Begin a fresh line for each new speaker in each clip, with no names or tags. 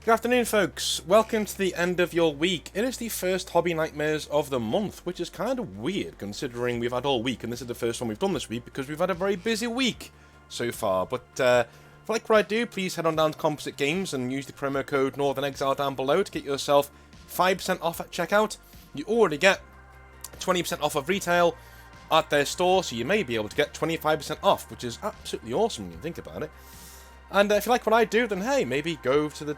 Good afternoon, folks. Welcome to the end of your week. It is the first Hobby Nightmares of the month, which is kind of weird considering we've had all week, and this is the first one we've done this week because we've had a very busy week so far. But if you like what I do, please head on down to Composite Games and use the promo code Northern Exile down below to get yourself 5% off at checkout. You already get 20% off of retail at their store, so you may be able to get 25% off, which is absolutely awesome when you think about it. And if you like what I do, then hey, maybe go to the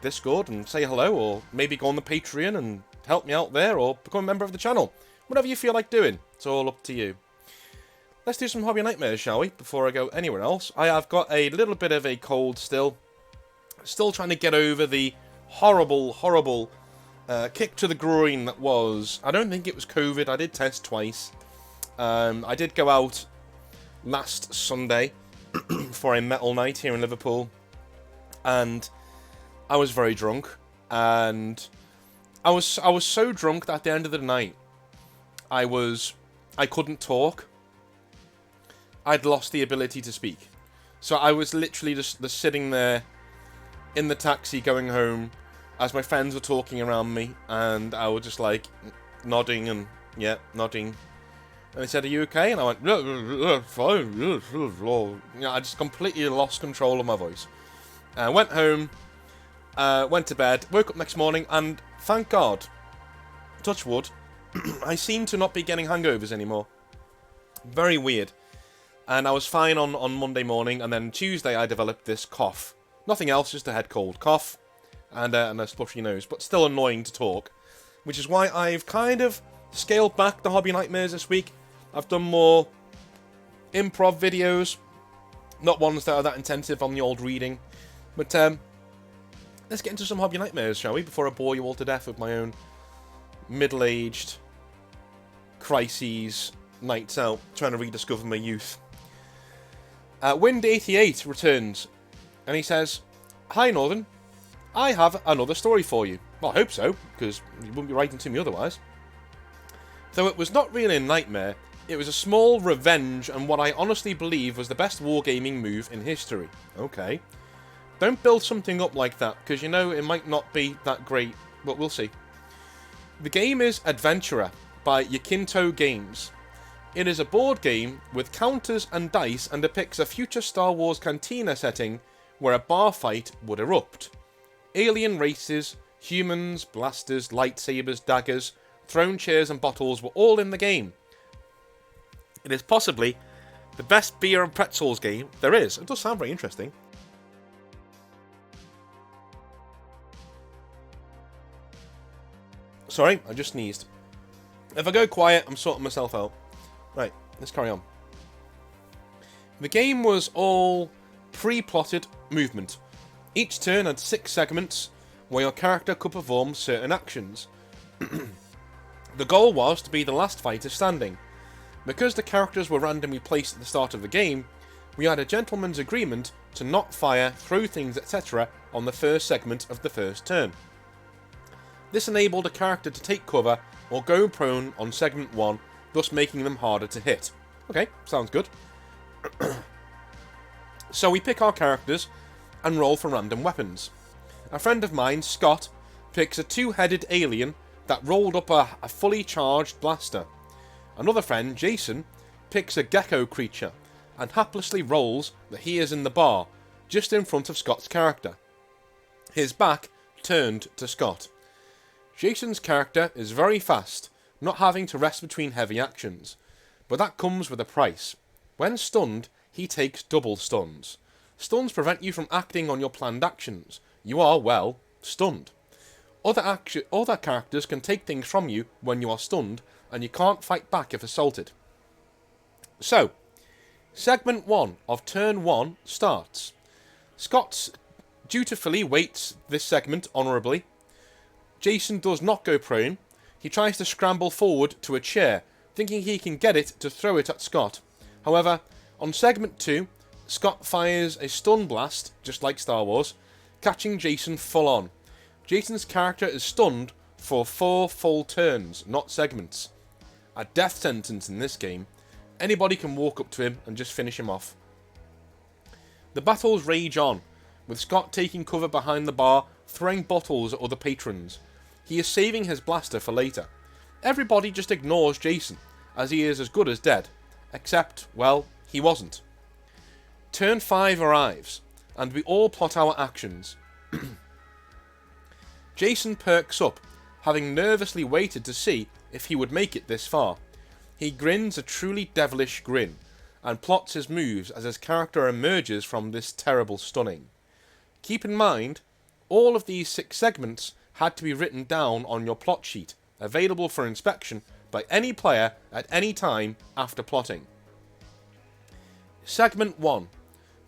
Discord and say hello, or maybe go on the Patreon and help me out there, or become a member of the channel. Whatever you feel like doing, it's all up to you. Let's do some Hobby Nightmares, shall we, before I go anywhere else. I have got a little bit of a cold still. Still trying to get over the horrible kick to the groin that was. I don't think it was COVID, I did test twice. I did go out last Sunday for a metal night here in Liverpool, and I was very drunk, and I was so drunk that at the end of the night I couldn't talk. I'd lost the ability to speak, so I was literally just sitting there in the taxi going home as my friends were talking around me, and I was just like nodding and nodding. And they said, "Are you okay?" And I went, "Fine." I just completely lost control of my voice. Went home, went to bed, woke up next morning, and thank God, touch wood, I seem to not be getting hangovers anymore. Very weird. And I was fine on Monday morning, and then Tuesday I developed this cough. Nothing else, just a head cold cough, and a splushy nose, but still annoying to talk. Which is why I've kind of scaled back the Hobby Nightmares this week. I've done more improv videos, not ones that are that intensive on the old reading. But let's get into some Hobby Nightmares, shall we, before I bore you all to death with my own middle-aged crises nights out, trying to rediscover my youth. Wind88 returns, and he says, "Hi Northern, I have another story for you." Well, I hope so, because you wouldn't be writing to me otherwise. Though it was not really a nightmare, it was a small revenge and what I honestly believe was the best wargaming move in history. Okay. Don't build something up like that, because you know it might not be that great, but we'll see. The game is Adventurer by Yakinto Games. It is a board game with counters and dice and depicts a future Star Wars cantina setting where a bar fight would erupt. Alien races, humans, blasters, lightsabers, daggers, throne chairs and bottles were all in the game. It is possibly the best beer and pretzels game there is. It does sound very interesting. Sorry, I just sneezed. If I go quiet, I'm sorting myself out. Right, let's carry on. The game was all pre-plotted movement. Each turn had 6 segments where your character could perform certain actions. The goal was to be the last fighter standing. Because the characters were randomly placed at the start of the game, we had a gentleman's agreement to not fire, throw things, etc. on the first segment of the first turn. This enabled a character to take cover or go prone on segment 1, thus making them harder to hit. Okay, sounds good. So we pick our characters and roll for random weapons. A friend of mine, Scott, picks a 2-headed alien that rolled up a fully charged blaster. Another friend, Jason, picks a gecko creature and haplessly rolls that he is in the bar, just in front of Scott's character. His back turned to Scott. Jason's character is very fast, not having to rest between heavy actions, but that comes with a price. When stunned, he takes double stuns. Stuns prevent you from acting on your planned actions. You are, well, stunned. Other characters can take things from you when you are stunned, and you can't fight back if assaulted. So, segment 1 of turn 1 starts. Scott dutifully waits this segment honourably. Jason does not go prone. He tries to scramble forward to a chair, thinking he can get it to throw it at Scott. However, on segment 2, Scott fires a stun blast, just like Star Wars, catching Jason full on. Jason's character is stunned for 4 full turns, not segments. A death sentence in this game. Anybody can walk up to him and just finish him off. The battles rage on, with Scott taking cover behind the bar, throwing bottles at other patrons. He is saving his blaster for later. Everybody just ignores Jason, as he is as good as dead. Except, well, he wasn't. Turn 5 arrives, and we all plot our actions. Jason perks up, having nervously waited to see if he would make it this far. He grins a truly devilish grin, and plots his moves as his character emerges from this terrible stunning. Keep in mind, all of these 6 segments had to be written down on your plot sheet, available for inspection by any player at any time after plotting. Segment 1.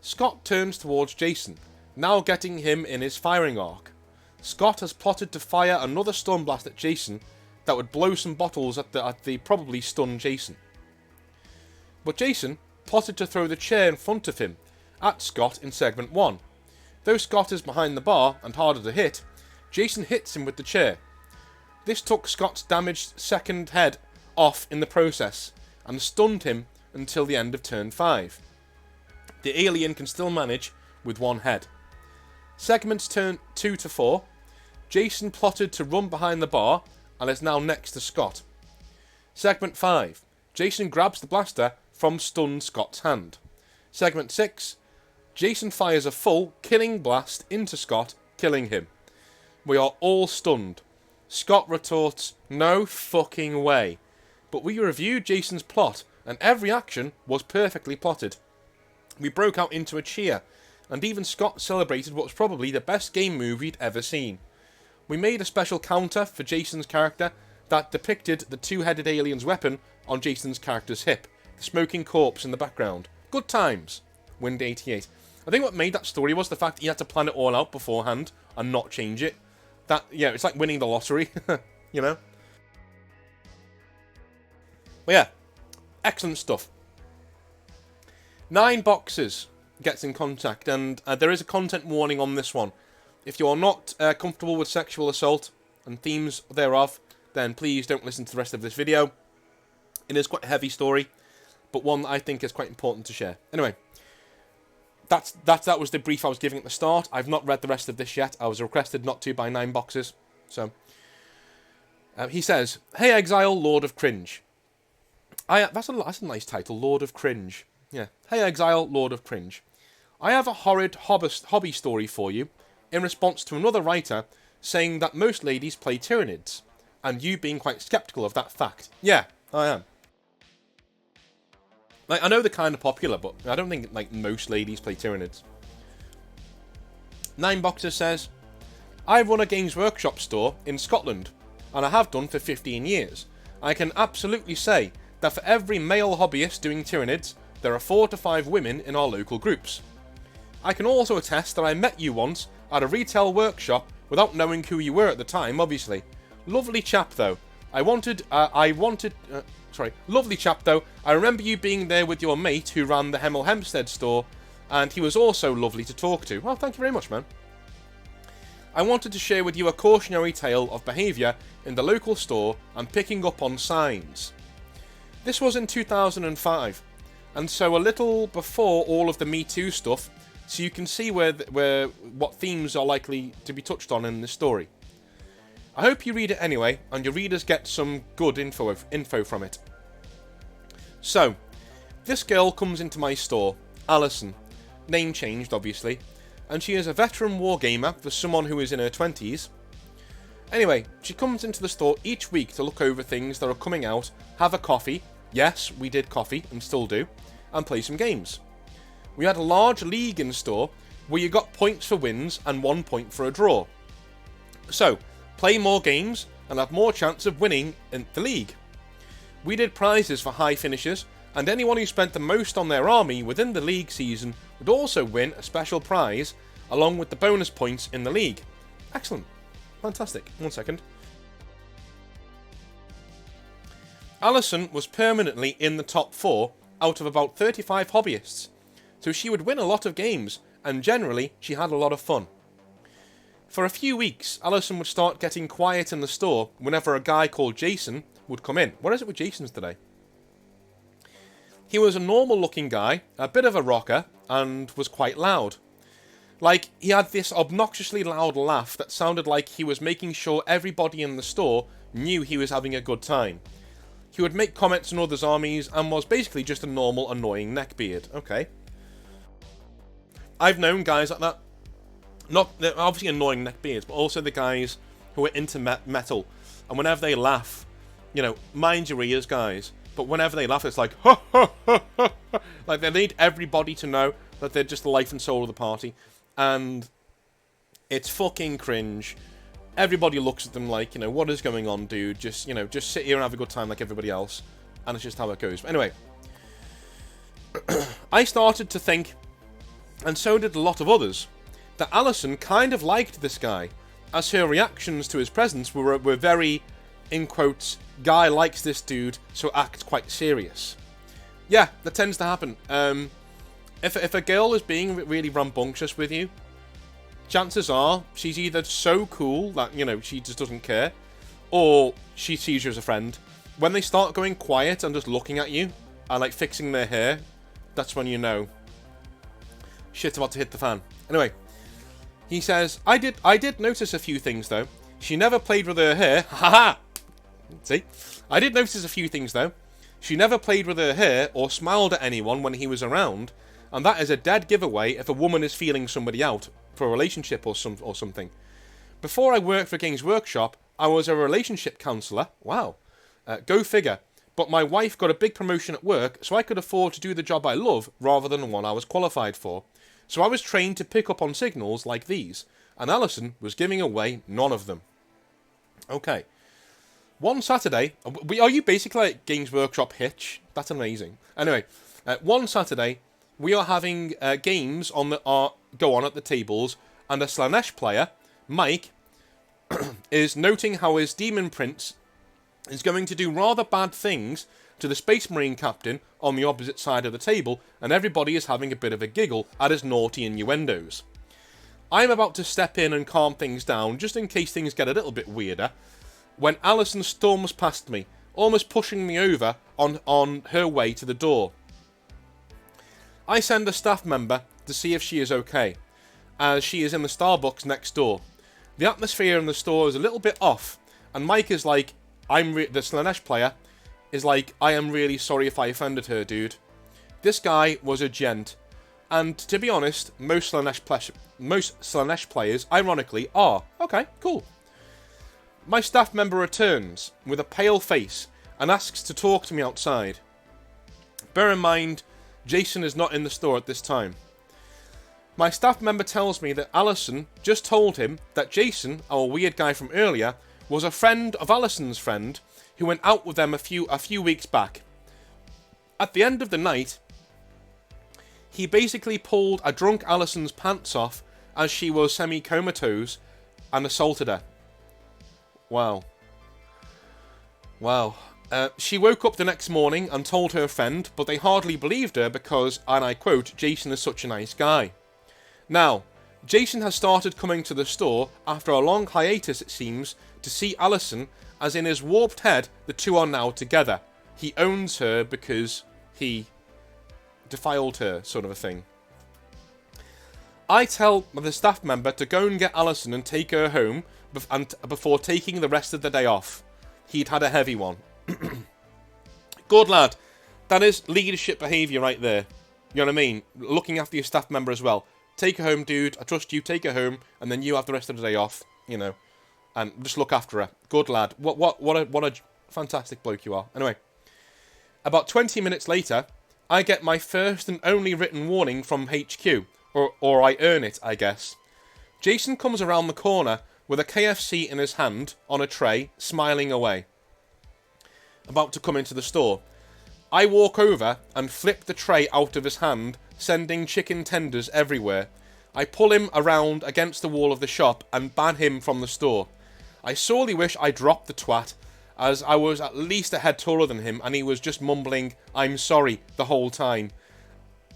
Scott turns towards Jason, now getting him in his firing arc. Scott has plotted to fire another stun blast at Jason that would blow some bottles at the probably stun Jason. But Jason plotted to throw the chair in front of him at Scott in segment 1. Though Scott is behind the bar and harder to hit, Jason hits him with the chair. This took Scott's damaged second head off in the process and stunned him until the end of turn 5. The alien can still manage with one head. Segments turn 2 to 4. Jason plotted to run behind the bar and is now next to Scott. Segment 5. Jason grabs the blaster from stunned Scott's hand. Segment 6. Jason fires a full killing blast into Scott, killing him. We are all stunned. Scott retorts, "No fucking way." But we reviewed Jason's plot, and every action was perfectly plotted. We broke out into a cheer, and even Scott celebrated what was probably the best game move he'd ever seen. We made a special counter for Jason's character that depicted the two-headed alien's weapon on Jason's character's hip, the smoking corpse in the background. Good times. Wind 88. I think what made that story was the fact he had to plan it all out beforehand and not change it. That, yeah, it's like winning the lottery, you know? But yeah, excellent stuff. 9 Boxes gets in contact, and there is a content warning on this one. If you're not comfortable with sexual assault and themes thereof, then please don't listen to the rest of this video. It is quite a heavy story, but one that I think is quite important to share. Anyway, that was the brief I was giving at the start. I've not read the rest of this yet. I was requested not to by 9 Boxes. So, he says, "Hey Exile, Lord of Cringe." That's a nice title, Lord of Cringe. Yeah. "Hey Exile, Lord of Cringe. I have a horrid hobby story for you, in response to another writer saying that most ladies play Tyranids, and you being quite skeptical of that fact." Yeah, I am. Like, I know they're kind of popular, but I don't think, like, most ladies play Tyranids. 9 Boxer says, "I run a Games Workshop store in Scotland, and I have done for 15 years. I can absolutely say that for every male hobbyist doing Tyranids, there are 4 to 5 women in our local groups. I can also attest that I met you once at a retail workshop without knowing who you were at the time, obviously. Lovely chap though. Lovely chap though. I remember you being there with your mate who ran the Hemel Hempstead store, and he was also lovely to talk to." Well, thank you very much, man. "I wanted to share with you a cautionary tale of behaviour in the local store and picking up on signs. This was in 2005, and so a little before all of the Me Too stuff, so you can see what themes are likely to be touched on in this story. I hope you read it anyway, and your readers get some good info from it. So, this girl comes into my store, Alison, name changed obviously, and she is a veteran wargamer for someone who is in her 20s. Anyway, she comes into the store each week to look over things that are coming out, have a coffee, yes, we did coffee, and still do, and play some games. We had a large league in store, where you got points for wins and 1 point for a draw. So, play more games, and have more chance of winning in the league. We did prizes for high finishers, and anyone who spent the most on their army within the league season would also win a special prize, along with the bonus points in the league. Excellent. Fantastic. 1 second. Alison was permanently in the top 4 out of about 35 hobbyists, so she would win a lot of games, and generally she had a lot of fun. For a few weeks, Alison would start getting quiet in the store whenever a guy called Jason would come in. What is it with Jasons today? He was a normal looking guy, a bit of a rocker, and was quite loud. Like, he had this obnoxiously loud laugh that sounded like he was making sure everybody in the store knew he was having a good time. He would make comments on others' armies and was basically just a normal, annoying neckbeard. Okay. I've known guys like that. Not obviously annoying neckbeards, but also the guys who are into metal. And whenever they laugh, you know, mind your ears, guys. But whenever they laugh, it's like, ha, ha, ha, ha. Like, they need everybody to know that they're just the life and soul of the party. And it's fucking cringe. Everybody looks at them like, you know, what is going on, dude? Just, you know, just sit here and have a good time like everybody else. And it's just how it goes. But anyway, I started to think, and so did a lot of others, that Alison kind of liked this guy, as her reactions to his presence were very, in quotes, guy likes this dude, so acts quite serious. Yeah, that tends to happen. If a girl is being really rambunctious with you, chances are she's either so cool that, you know, she just doesn't care, or she sees you as a friend. When they start going quiet and just looking at you, and like fixing their hair, that's when you know shit's about to hit the fan. Anyway, he says, I did notice a few things though. She never played with her hair. Haha! See? I did notice a few things though. She never played with her hair or smiled at anyone when he was around, and that is a dead giveaway if a woman is feeling somebody out for a relationship or something. Before I worked for Games Workshop, I was a relationship counsellor. Wow. Go figure. But my wife got a big promotion at work, so I could afford to do the job I love rather than one I was qualified for. So I was trained to pick up on signals like these, and Alison was giving away none of them. Okay. One Saturday, are you basically like Games Workshop Hitch? That's amazing. Anyway, one Saturday, we are having games on go on at the tables, and a Slanesh player, Mike, is noting how his demon prince is going to do rather bad things to the Space Marine captain on the opposite side of the table, and everybody is having a bit of a giggle at his naughty innuendos. I'm about to step in and calm things down, just in case things get a little bit weirder, when Alison storms past me, almost pushing me over on her way to the door. I send a staff member to see if she is okay, as she is in the Starbucks next door. The atmosphere in the store is a little bit off, and Mike is like, the Slanesh player is like, I am really sorry if I offended her, dude. This guy was a gent, and to be honest, most Slanesh players, ironically, are. Okay, cool. My staff member returns with a pale face and asks to talk to me outside. Bear in mind, Jason is not in the store at this time. My staff member tells me that Alison just told him that Jason, our weird guy from earlier, was a friend of Alison's friend who went out with them a few weeks back. At the end of the night, he basically pulled a drunk Alison's pants off as she was semi-comatose and assaulted her. Wow. Wow. She woke up the next morning and told her friend, but they hardly believed her because, and I quote, Jason is such a nice guy. Now, Jason has started coming to the store after a long hiatus, it seems, to see Alison, as in his warped head, the two are now together. He owns her because he defiled her, sort of a thing. I tell the staff member to go and get Alison and take her home before taking the rest of the day off. He'd had a heavy one. Good lad. That is leadership behaviour right there. You know what I mean? Looking after your staff member as well. Take her home, dude. I trust you. Take her home, and then you have the rest of the day off. You know, and just look after her. Good lad. What a fantastic bloke you are. Anyway, about 20 minutes later, I get my first and only written warning from HQ, or I earn it, I guess. Jason comes around the corner with a KFC in his hand on a tray, smiling away. About to come into the store. I walk over and flip the tray out of his hand, sending chicken tenders everywhere. I pull him around against the wall of the shop and ban him from the store. I sorely wish I dropped the twat, as I was at least a head taller than him and he was just mumbling, I'm sorry, the whole time.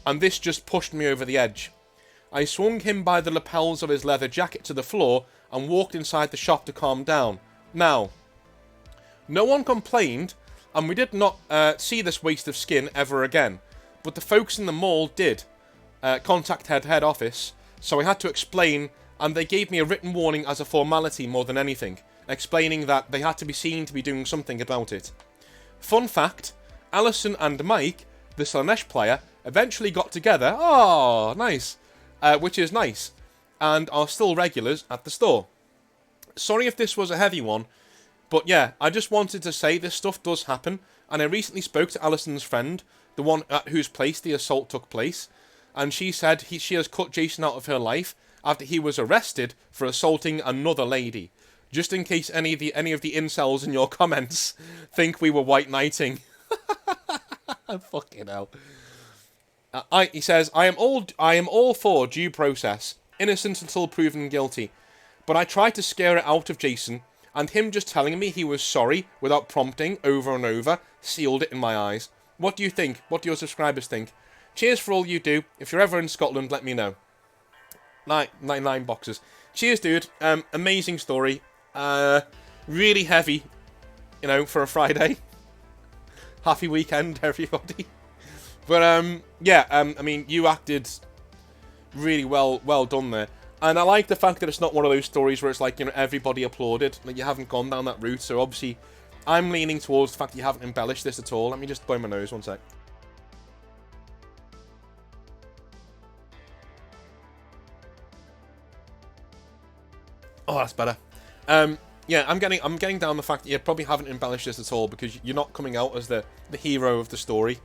And this just pushed me over the edge. I swung him by the lapels of his leather jacket to the floor and walked inside the shop to calm down. Now, no one complained, and we did not see this waste of skin ever again. But the folks in the mall did contact head office, So I had to explain, and they gave me a written warning as a formality more than anything, explaining that they had to be seen to be doing something about it. Fun fact, Alison and Mike, the Slanesh player, eventually got together, oh, nice, which is nice, and are still regulars at the store. Sorry if this was a heavy one, but yeah, I just wanted to say this stuff does happen, and I recently spoke to Alison's friend, the one at whose place the assault took place, and she said she has cut Jason out of her life after he was arrested for assaulting another lady. Just in case any of the incels in your comments think we were white knighting. Fucking hell. He says, I am all for due process, innocent until proven guilty, but I tried to scare it out of Jason, and him just telling me he was sorry without prompting over and over sealed it in my eyes. What do you think? What do your subscribers think? Cheers for all you do. If you're ever in Scotland, let me know. 9 boxes. Cheers, dude. Amazing story. Really heavy, you know, for a Friday. Happy weekend, everybody. But, yeah, I mean, you acted really well done there. And I like the fact that it's not one of those stories where it's like, you know, everybody applauded. Like, you haven't gone down that route. So, obviously, I'm leaning towards the fact that you haven't embellished this at all. Let me just blow my nose one sec. Oh, that's better. Yeah, I'm getting down the fact that you probably haven't embellished this at all, because you're not coming out as the hero of the story.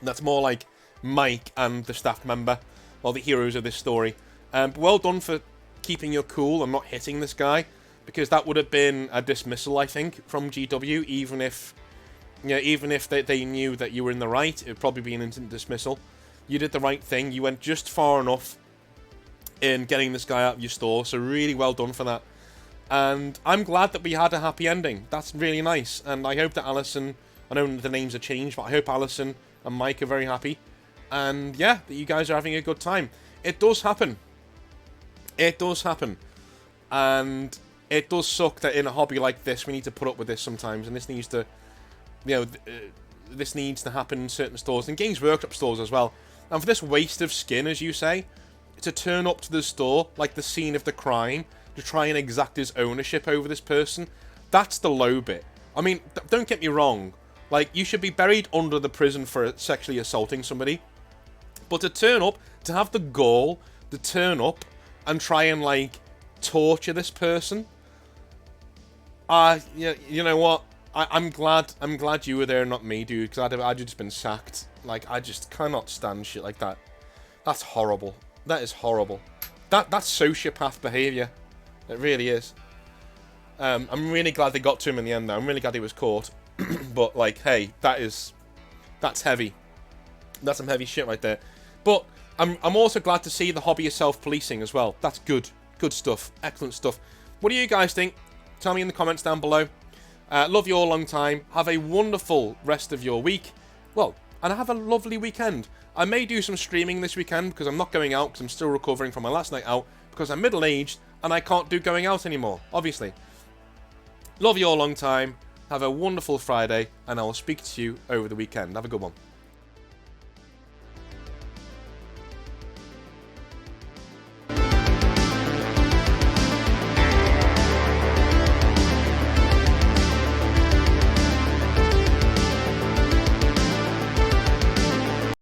That's more like Mike and the staff member, or the heroes of this story. But well done for keeping your cool and not hitting this guy, because that would have been a dismissal, I think, from GW. Even if, you know, even if they knew that you were in the right, it would probably be an instant dismissal. You did the right thing. You went just far enough in getting this guy out of your store, so really well done for that. And I'm glad that we had a happy ending. That's really nice, and I hope that Alison, I know the names are changed, but I hope Alison and Mike are very happy, and yeah, that you guys are having a good time. It does happen. It does happen. And it does suck that in a hobby like this, we need to put up with this sometimes, and this needs to, you know, this needs to happen in certain stores, and Games Workshop stores as well. And for this waste of skin, as you say, to turn up to the store, like the scene of the crime, to try and exact his ownership over this person, that's the low bit. I mean, don't get me wrong, like, you should be buried under the prison for sexually assaulting somebody, but to turn up, to have the gall to turn up and try and, like, torture this person, yeah, you know what, I'm glad you were there, not me, dude, because I'd just been sacked. Like, I just cannot stand shit like that. That's horrible. That is horrible. That's sociopath behaviour. It really is. I'm really glad they got to him in the end, though. I'm really glad he was caught. But, like, hey, that's heavy. That's some heavy shit right there. But I'm also glad to see the hobby of self-policing as well. That's good. Good stuff. Excellent stuff. What do you guys think? Tell me in the comments down below. Love you all long time. Have a wonderful rest of your week. Well, and have a lovely weekend. I may do some streaming this weekend because I'm not going out because I'm still recovering from my last night out because I'm middle-aged and I can't do going out anymore, obviously. Love you all long time. Have a wonderful Friday and I will speak to you over the weekend. Have a good one.